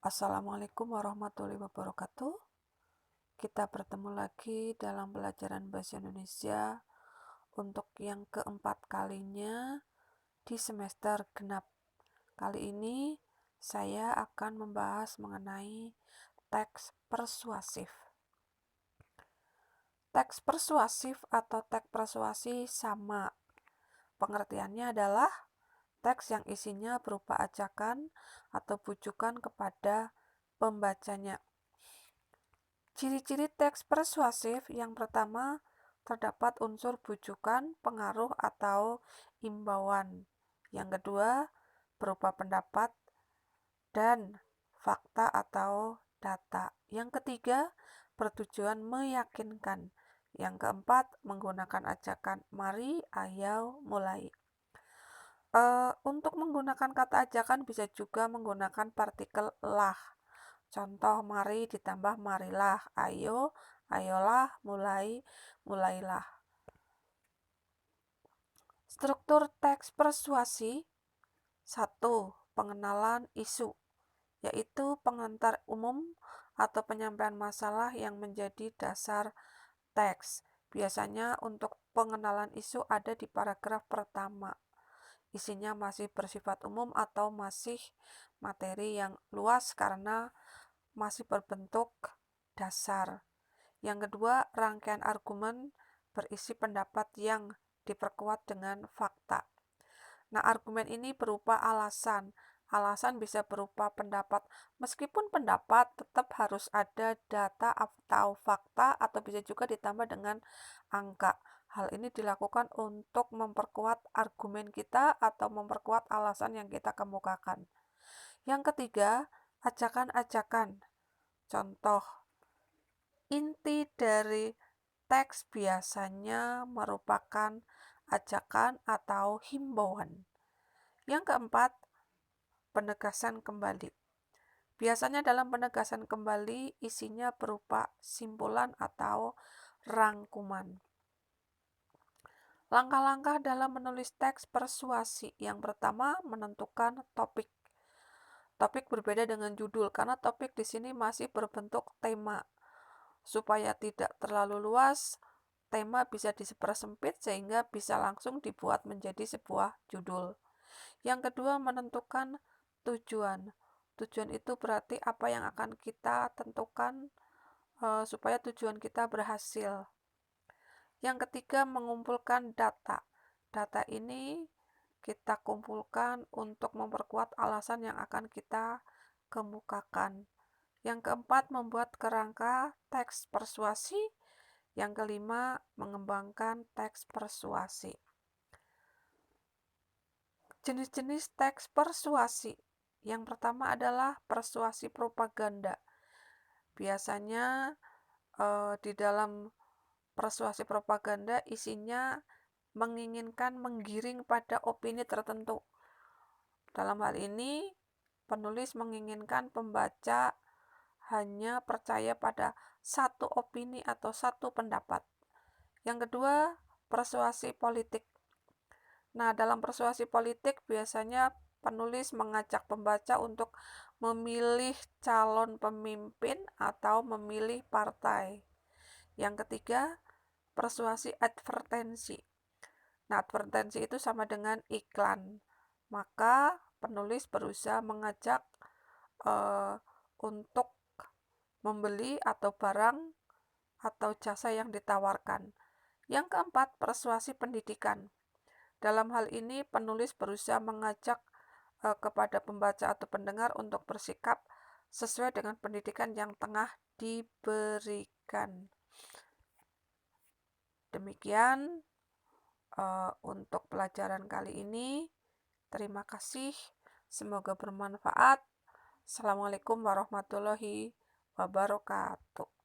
Assalamualaikum warahmatullahi wabarakatuh. Kita bertemu lagi dalam pelajaran Bahasa Indonesia untuk yang keempat kalinya di semester genap. Kali ini saya akan membahas mengenai teks persuasif. Teks persuasif atau teks persuasi sama. Pengertiannya adalah teks yang isinya berupa ajakan atau bujukan kepada pembacanya. Ciri-ciri teks persuasif yang pertama, terdapat unsur bujukan, pengaruh, atau imbauan. Yang kedua, berupa pendapat dan fakta atau data. Yang ketiga, bertujuan meyakinkan. Yang keempat, menggunakan ajakan mari, ayo, mulai. Untuk menggunakan kata ajakan bisa juga menggunakan partikel lah. Contoh mari ditambah marilah, ayo, ayolah, mulai, mulailah. Struktur teks persuasi. 1. Pengenalan isu, yaitu pengantar umum atau penyampaian masalah yang menjadi dasar teks. Biasanya untuk pengenalan isu ada di paragraf pertama. Isinya masih bersifat umum atau masih materi yang luas karena masih berbentuk dasar. Yang kedua, rangkaian argumen berisi pendapat yang diperkuat dengan fakta. Nah, argumen ini berupa alasan. Alasan bisa berupa pendapat. Meskipun pendapat tetap harus ada data atau fakta atau bisa juga ditambah dengan angka. Hal ini dilakukan untuk memperkuat argumen kita atau memperkuat alasan yang kita kemukakan. Yang ketiga, ajakan-ajakan. Contoh, inti dari teks biasanya merupakan ajakan atau himbauan. Yang keempat, penegasan kembali. Biasanya dalam penegasan kembali isinya berupa simpulan atau rangkuman. Langkah-langkah dalam menulis teks persuasi. Yang pertama, menentukan topik. Topik berbeda dengan judul karena topik di sini masih berbentuk tema. Supaya tidak terlalu luas, tema bisa dipersempit sehingga bisa langsung dibuat menjadi sebuah judul. Yang kedua, menentukan tujuan. Tujuan itu berarti apa yang akan kita tentukan supaya tujuan kita berhasil. Yang ketiga, mengumpulkan data. Data ini kita kumpulkan untuk memperkuat alasan yang akan kita kemukakan. Yang keempat, membuat kerangka teks persuasi. Yang kelima, mengembangkan teks persuasi. Jenis-jenis teks persuasi. Yang pertama adalah persuasi propaganda. Biasanya di dalam persuasi propaganda isinya menginginkan menggiring pada opini tertentu. Dalam hal ini, penulis menginginkan pembaca hanya percaya pada satu opini atau satu pendapat. Yang kedua, persuasi politik. Nah, dalam persuasi politik biasanya penulis mengajak pembaca untuk memilih calon pemimpin atau memilih partai. Yang ketiga, persuasi advertensi. Nah, advertensi itu sama dengan iklan. Maka penulis berusaha mengajak untuk membeli atau barang atau jasa yang ditawarkan. Yang keempat, persuasi pendidikan. Dalam hal ini, penulis berusaha mengajak kepada pembaca atau pendengar untuk bersikap sesuai dengan pendidikan yang tengah diberikan. Demikian untuk pelajaran kali ini. Terima kasih. Semoga bermanfaat. Assalamualaikum warahmatullahi wabarakatuh.